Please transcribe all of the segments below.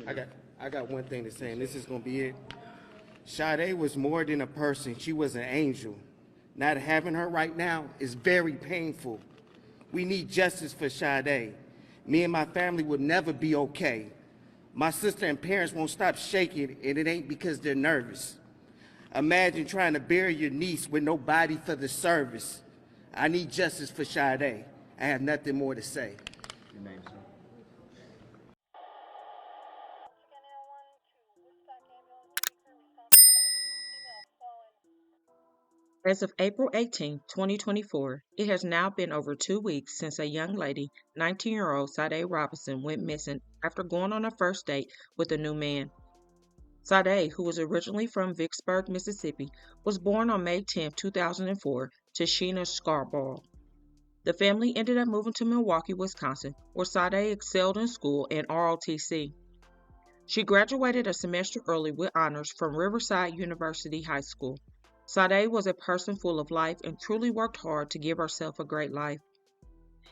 I got I got one thing to say, and this is gonna be it. Sade was more than a person. She was an angel. Not having her right now is very painful. We need justice for Sade. Me and my family will never be okay. My sister and parents won't stop shaking, and it ain't because they're nervous. Imagine trying to bury your niece with no body for the service. I need justice for Sade. I have nothing more to say. Your name, sir? As of April 18, 2024, it has now been over 2 weeks since a young lady, 19-year-old Sade Robinson, went missing after going on a first date with a new man. Sade, who was originally from Vicksburg, Mississippi, was born on May 10, 2004, to Sheena Scarborough. The family ended up moving to Milwaukee, Wisconsin, where Sade excelled in school and ROTC. She graduated a semester early with honors from Riverside University High School. Sade was a person full of life and truly worked hard to give herself a great life.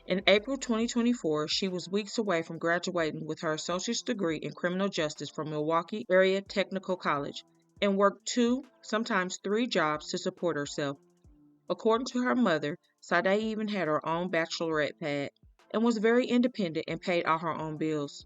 In April 2024, she was weeks away from graduating with her associate's degree in criminal justice from Milwaukee Area Technical College and worked 2, sometimes 3 jobs to support herself. According to her mother, Sade even had her own bachelorette pad and was very independent and paid all her own bills.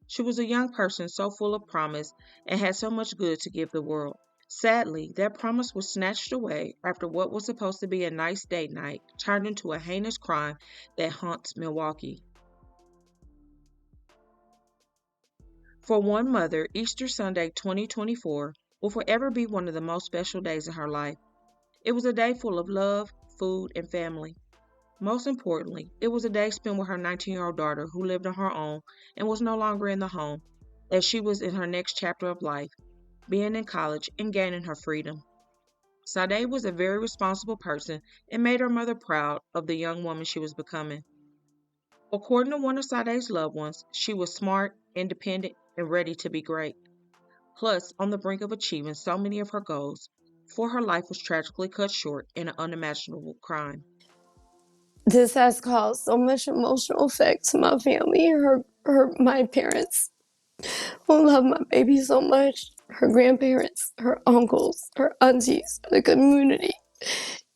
She was a young person so full of promise and had so much good to give the world. Sadly, that promise was snatched away after what was supposed to be a nice date night turned into a heinous crime that haunts Milwaukee. For one mother, Easter Sunday 2024 will forever be one of the most special days of her life. It was a day full of love, food, and family. Most importantly, it was a day spent with her 19-year-old daughter who lived on her own and was no longer in the home, as she was in her next chapter of life, being in college and gaining her freedom. Sade was a very responsible person and made her mother proud of the young woman she was becoming. According to one of Sade's loved ones, she was smart, independent, and ready to be great. Plus, on the brink of achieving so many of her goals, before her life was tragically cut short in an unimaginable crime. This has caused so much emotional effect to my family, my parents, who love my baby so much, her grandparents, her uncles, her aunties, the community.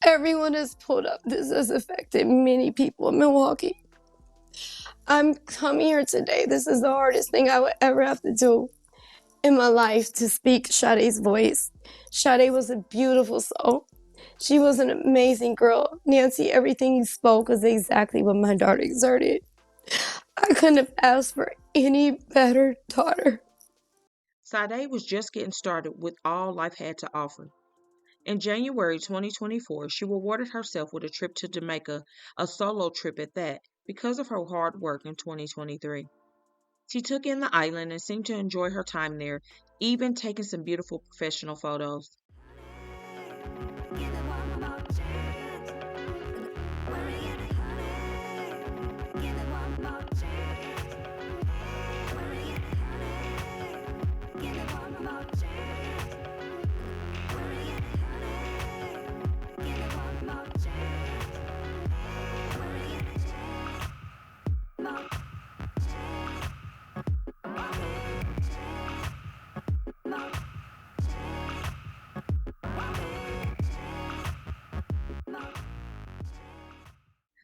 Everyone has pulled up. This has affected many people in Milwaukee. I'm coming here today. This is the hardest thing I would ever have to do in my life, to speak Sade's voice. Sade was a beautiful soul. She was an amazing girl. Nancy, everything you spoke was exactly what my daughter exerted. I couldn't have asked for any better daughter. Sade was just getting started with all life had to offer. In January 2024, she rewarded herself with a trip to Jamaica, a solo trip at that, because of her hard work in 2023. She took in the island and seemed to enjoy her time there, even taking some beautiful professional photos.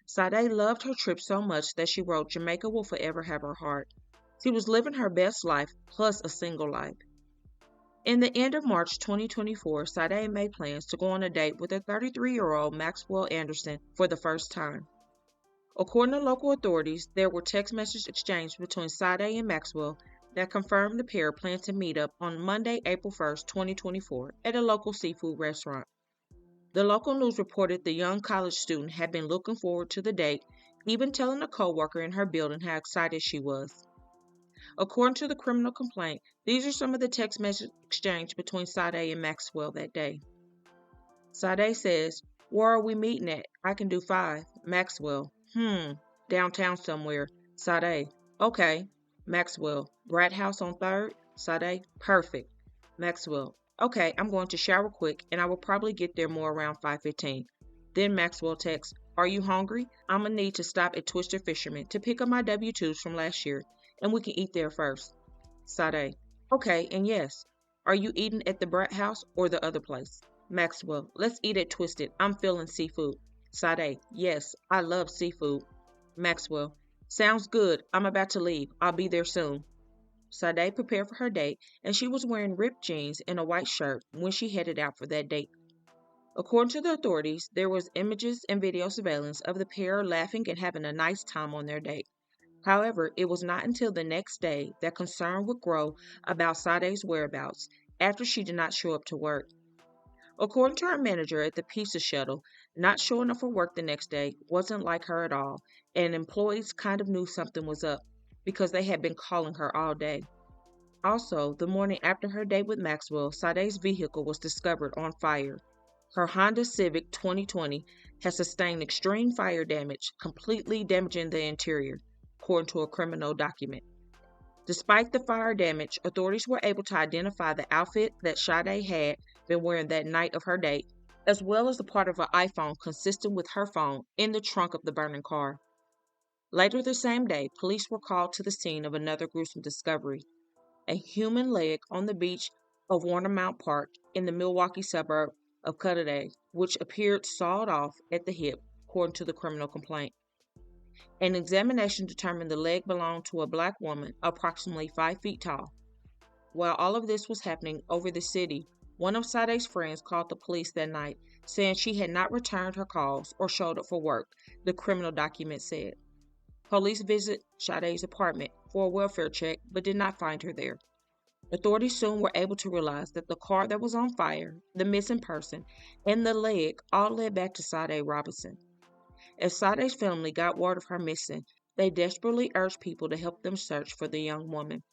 Sade loved her trip so much that she wrote, "Jamaica will forever have her heart." She was living her best life, plus a single life. In the end of March 2024, Sade made plans to go on a date with a 33-year-old Maxwell Anderson for the first time. According to local authorities, there were text messages exchanged between Sade and Maxwell that confirmed the pair planned to meet up on Monday, April 1st, 2024, at a local seafood restaurant. The local news reported the young college student had been looking forward to the date, even telling a coworker in her building how excited she was. According to the criminal complaint, these are some of the text messages exchanged between Sade and Maxwell that day. Sade says, "Where are we meeting at? I can do 5. Maxwell, downtown somewhere. Sade, okay. Maxwell, Brat House on 3rd? Sade, perfect. Maxwell, okay, I'm going to shower quick and I will probably get there more around 5:15. Then Maxwell texts, "Are you hungry? I'm going to need to stop at Twisted Fisherman to pick up my W-2s from last year and we can eat there first." Sade: Okay, and yes. Are you eating at the Brat House or the other place? Maxwell: Let's eat at Twisted. I'm feeling seafood. Sade: Yes, I love seafood. Maxwell: Sounds good. I'm about to leave. I'll be there soon. Sade prepared for her date, and she was wearing ripped jeans and a white shirt when she headed out for that date. According to the authorities, there was images and video surveillance of the pair laughing and having a nice time on their date. However, it was not until the next day that concern would grow about Sade's whereabouts after she did not show up to work. According to her manager at the pizza shuttle, not showing up for work the next day wasn't like her at all, and employees kind of knew something was up because they had been calling her all day. Also, the morning after her date with Maxwell, Sade's vehicle was discovered on fire. Her Honda Civic 2020 has sustained extreme fire damage, completely damaging the interior, according to a criminal document. Despite the fire damage, authorities were able to identify the outfit that Sade had been wearing that night of her date, as well as the part of her iPhone consistent with her phone in the trunk of the burning car. Later the same day, police were called to the scene of another gruesome discovery: a human leg on the beach of Warnermount Park in the Milwaukee suburb of Cudahy, which appeared sawed off at the hip, according to the criminal complaint. An examination determined the leg belonged to a black woman approximately 5 feet tall. While all of this was happening over the city, one of Sade's friends called the police that night, saying she had not returned her calls or showed up for work, the criminal document said. Police visited Sade's apartment for a welfare check but did not find her there. Authorities soon were able to realize that the car that was on fire, the missing person, and the leg all led back to Sade Robinson. As Sade's family got word of her missing, they desperately urged people to help them search for the young woman.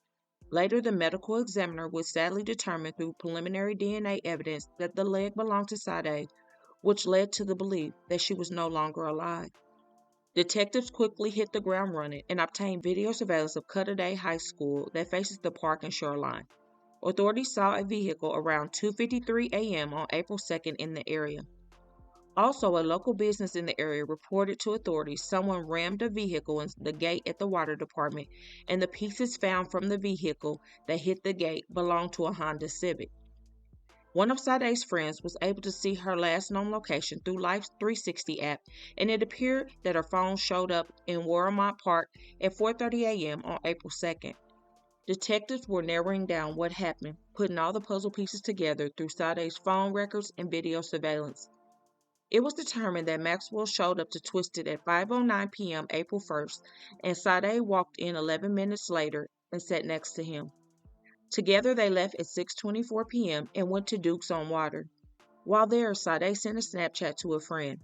Later, the medical examiner would sadly determine through preliminary DNA evidence that the leg belonged to Sade, which led to the belief that she was no longer alive. Detectives quickly hit the ground running and obtained video surveillance of Cudahy High School that faces the park and shoreline. Authorities saw a vehicle around 2:53 a.m. on April 2nd in the area. Also, a local business in the area reported to authorities someone rammed a vehicle in the gate at the water department, and the pieces found from the vehicle that hit the gate belonged to a Honda Civic. One of Sade's friends was able to see her last known location through Life's 360 app, and it appeared that her phone showed up in Warmont Park at 4:30 a.m. on April 2nd. Detectives were narrowing down what happened, putting all the puzzle pieces together through Sade's phone records and video surveillance. It was determined that Maxwell showed up to Twisted at 5:09 p.m. April 1st, and Sade walked in 11 minutes later and sat next to him. Together, they left at 6:24 p.m. and went to Duke's on Water. While there, Sade sent a Snapchat to a friend.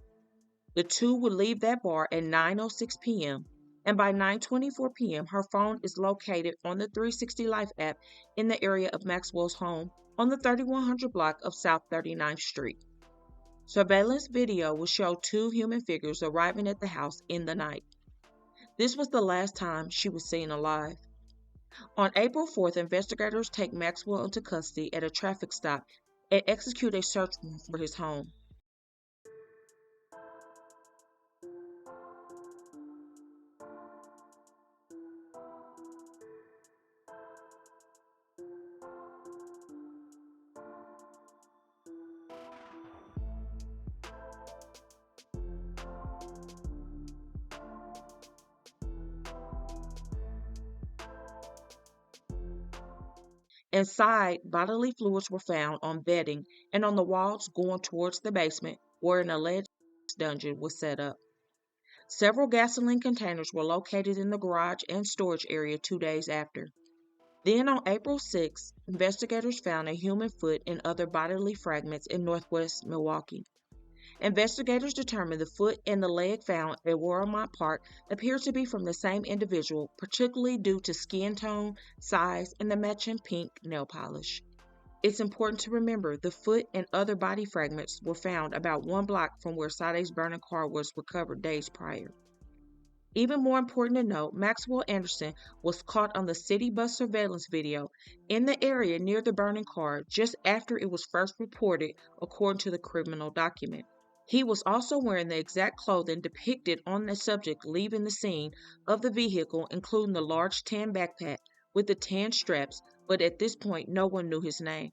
The two would leave that bar at 9:06 p.m., and by 9:24 p.m., her phone is located on the 360 Life app in the area of Maxwell's home on the 3100 block of South 39th Street. Surveillance video will show two human figures arriving at the house in the night. This was the last time she was seen alive. On April 4th, investigators take Maxwell into custody at a traffic stop and execute a search warrant for his home. Inside, bodily fluids were found on bedding and on the walls going towards the basement where an alleged dungeon was set up. Several gasoline containers were located in the garage and storage area 2 days after. Then on April 6, investigators found a human foot and other bodily fragments in northwest Milwaukee. Investigators determined the foot and the leg found at Warmont Park appeared to be from the same individual, particularly due to skin tone, size, and the matching pink nail polish. It's important to remember the foot and other body fragments were found about 1 block from where Sade's burning car was recovered days prior. Even more important to note, Maxwell Anderson was caught on the city bus surveillance video in the area near the burning car just after it was first reported, according to the criminal document. He was also wearing the exact clothing depicted on the subject leaving the scene of the vehicle, including the large tan backpack with the tan straps, but at this point no one knew his name.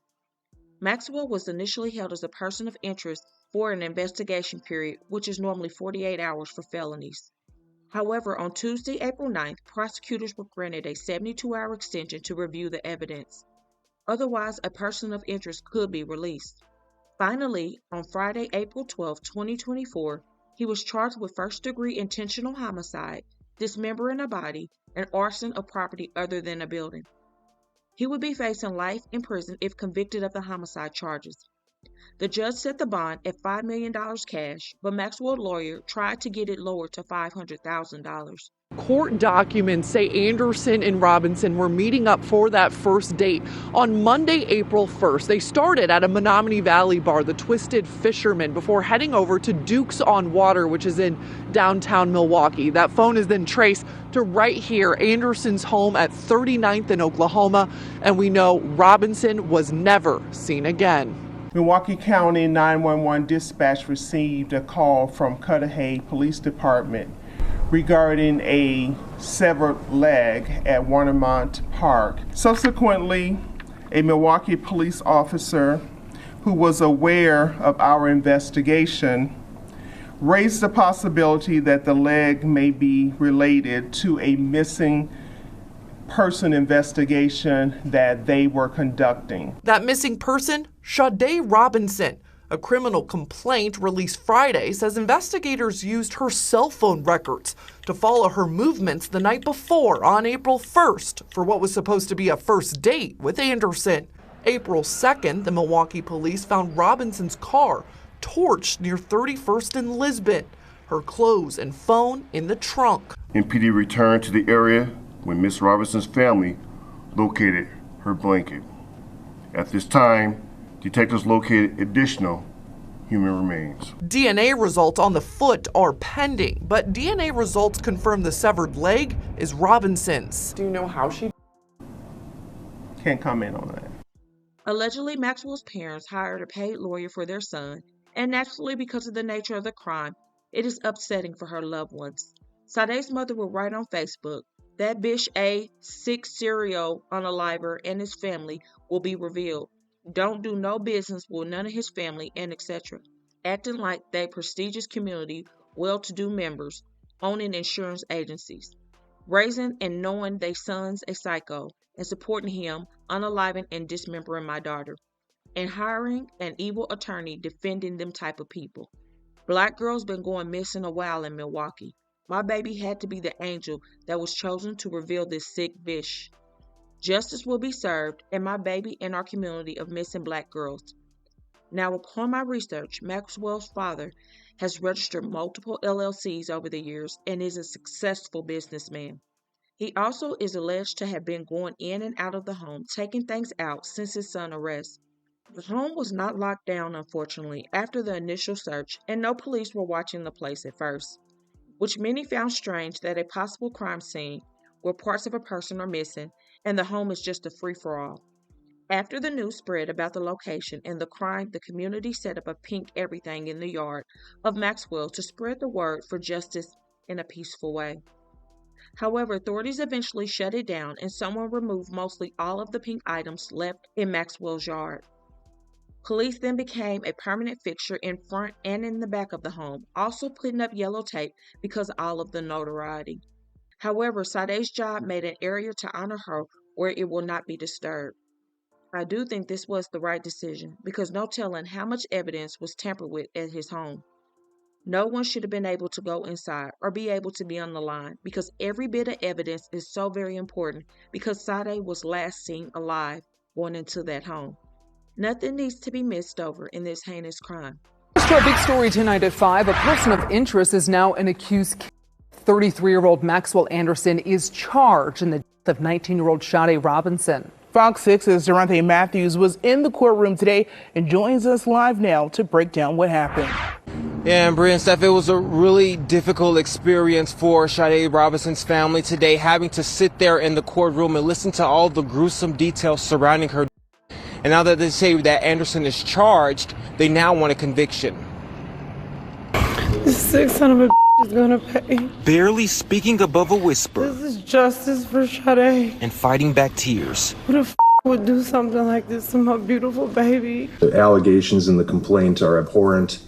Maxwell was initially held as a person of interest for an investigation period, which is normally 48 hours for felonies. However, on Tuesday, April 9th, prosecutors were granted a 72-hour extension to review the evidence. Otherwise, a person of interest could be released. Finally, on Friday, April 12, 2024, he was charged with first-degree intentional homicide, dismembering a body, and arson of property other than a building. He would be facing life in prison if convicted of the homicide charges. The judge set the bond at $5 million cash, but Maxwell's lawyer tried to get it lowered to $500,000. Court documents say Anderson and Robinson were meeting up for that first date on Monday, April 1st. They started at a Menominee Valley bar, the Twisted Fisherman, before heading over to Duke's on Water, which is in downtown Milwaukee. That phone is then traced to right here, Anderson's home at 39th in Oklahoma, and we know Robinson was never seen again. Milwaukee County 911 dispatch received a call from Cudahy Police Department regarding a severed leg at Warnemont Park. Subsequently, a Milwaukee police officer who was aware of our investigation raised the possibility that the leg may be related to a missing person investigation that they were conducting. That missing person, Sade Robinson. A criminal complaint released Friday says investigators used her cell phone records to follow her movements the night before on April 1st for what was supposed to be a first date with Anderson. April 2nd, the Milwaukee police found Robinson's car torched near 31st and Lisbon, her clothes and phone in the trunk. MPD returned to the area when Miss Robinson's family located her blanket. At this time, detectives located additional human remains. DNA results on the foot are pending, but DNA results confirm the severed leg is Robinson's. Do you know how she? Can't comment on that. Allegedly, Maxwell's parents hired a paid lawyer for their son, and naturally, because of the nature of the crime, it is upsetting for her loved ones. Sade's mother will write on Facebook, "That bitch A, 6 serial unaliver, and his family will be revealed. Don't do no business with none of his family," and etc. Acting like they prestigious community, well-to-do members, owning insurance agencies. Raising and knowing they son's a psycho, and supporting him, unaliving and dismembering my daughter. And hiring an evil attorney defending them type of people. Black girls been going missing a while in Milwaukee. My baby had to be the angel that was chosen to reveal this sick bitch. Justice will be served, and my baby and our community of missing black girls. Now, upon my research, Maxwell's father has registered multiple LLCs over the years and is a successful businessman. He also is alleged to have been going in and out of the home, taking things out since his son's arrest. The home was not locked down, unfortunately, after the initial search, and no police were watching the place at first, which many found strange that a possible crime scene where parts of a person are missing and the home is just a free-for-all. After the news spread about the location and the crime, the community set up a pink everything in the yard of Maxwell to spread the word for justice in a peaceful way. However, authorities eventually shut it down and someone removed mostly all of the pink items left in Maxwell's yard. Police then became a permanent fixture in front and in the back of the home, also putting up yellow tape because of all of the notoriety. However, Sade's job made an area to honor her where it will not be disturbed. I do think this was the right decision because no telling how much evidence was tampered with at his home. No one should have been able to go inside or be able to be on the line because every bit of evidence is so very important because Sade was last seen alive going into that home. Nothing needs to be missed over in this heinous crime. A big story tonight at 5. A person of interest is now an accused. 33-year-old Maxwell Anderson is charged in the death of 19-year-old Sade Robinson. Fox 6's Durante Matthews was in the courtroom today and joins us live now to break down what happened. Yeah, and Bria and Steph, it was a really difficult experience for Sade Robinson's family today, having to sit there in the courtroom and listen to all the gruesome details surrounding her. And now that they say that Anderson is charged, they now want a conviction. This sick son of a is gonna pay. Barely speaking above a whisper. This is justice for Sade. And fighting back tears. Who the would do something like this to my beautiful baby? The allegations in the complaint are abhorrent.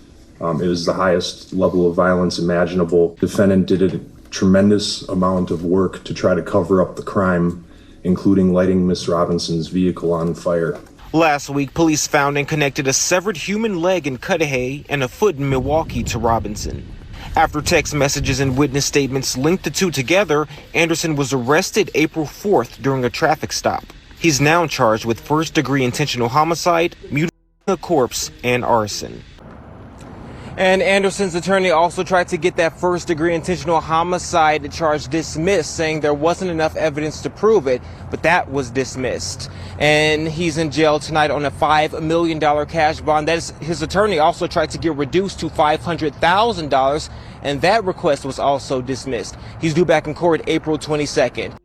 It was the highest level of violence imaginable. Defendant did a tremendous amount of work to try to cover up the crime, including lighting Miss Robinson's vehicle on fire. Last week, police found and connected a severed human leg in Cudahy and a foot in Milwaukee to Robinson. After text messages and witness statements linked the two together, Anderson was arrested April 4th during a traffic stop. He's now charged with first-degree intentional homicide, mutilating a corpse, and arson. And Anderson's attorney also tried to get that first-degree intentional homicide charge dismissed, saying there wasn't enough evidence to prove it, but that was dismissed. And he's in jail tonight on a $5 million cash bond. His attorney also tried to get reduced to $500,000, and that request was also dismissed. He's due back in court April 22nd.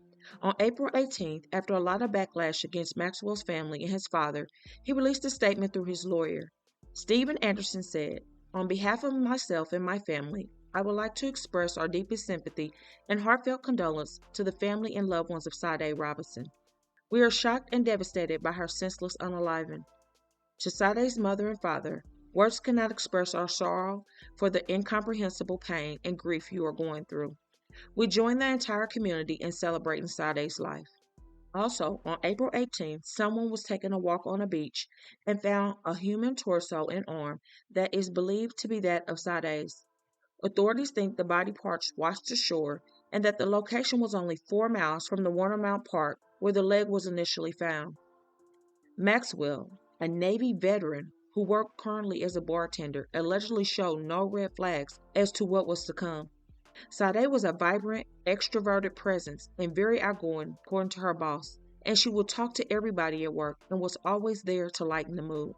On April 18th, after a lot of backlash against Maxwell's family and his father, he released a statement through his lawyer. Stephen Anderson said, "On behalf of myself and my family, I would like to express our deepest sympathy and heartfelt condolence to the family and loved ones of Sade Robinson. We are shocked and devastated by her senseless unaliving. To Sade's mother and father, words cannot express our sorrow for the incomprehensible pain and grief you are going through. We join the entire community in celebrating Sade's life." Also, on April 18th, someone was taking a walk on a beach and found a human torso and arm that is believed to be that of Sade's. Authorities think the body parts washed ashore and that the location was only 4 miles from the Watermount Park where the leg was initially found. Maxwell, a Navy veteran who worked currently as a bartender, allegedly showed no red flags as to what was to come. Sade was a vibrant, extroverted presence and very outgoing, according to her boss, and she would talk to everybody at work and was always there to lighten the mood.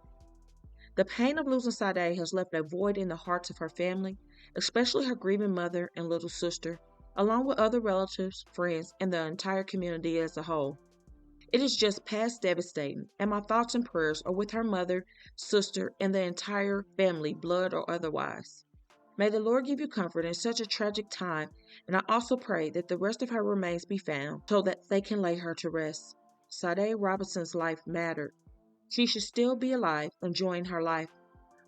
The pain of losing Sade has left a void in the hearts of her family, especially her grieving mother and little sister, along with other relatives, friends, and the entire community as a whole. It is just past devastating, and my thoughts and prayers are with her mother, sister, and the entire family, blood or otherwise. May the Lord give you comfort in such a tragic time, and I also pray that the rest of her remains be found so that they can lay her to rest. Sade Robinson's life mattered. She should still be alive, enjoying her life.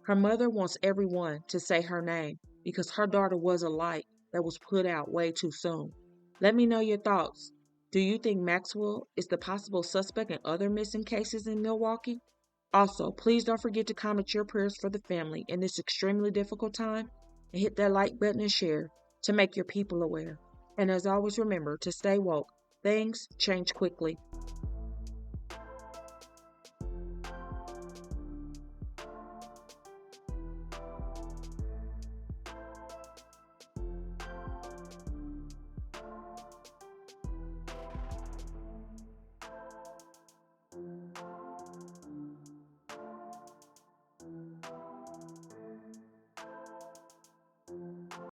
Her mother wants everyone to say her name because her daughter was a light that was put out way too soon. Let me know your thoughts. Do you think Maxwell is the possible suspect in other missing cases in Milwaukee? Also, please don't forget to comment your prayers for the family in this extremely difficult time, and hit that like button and share to make your people aware. And as always, remember to stay woke. Things change quickly.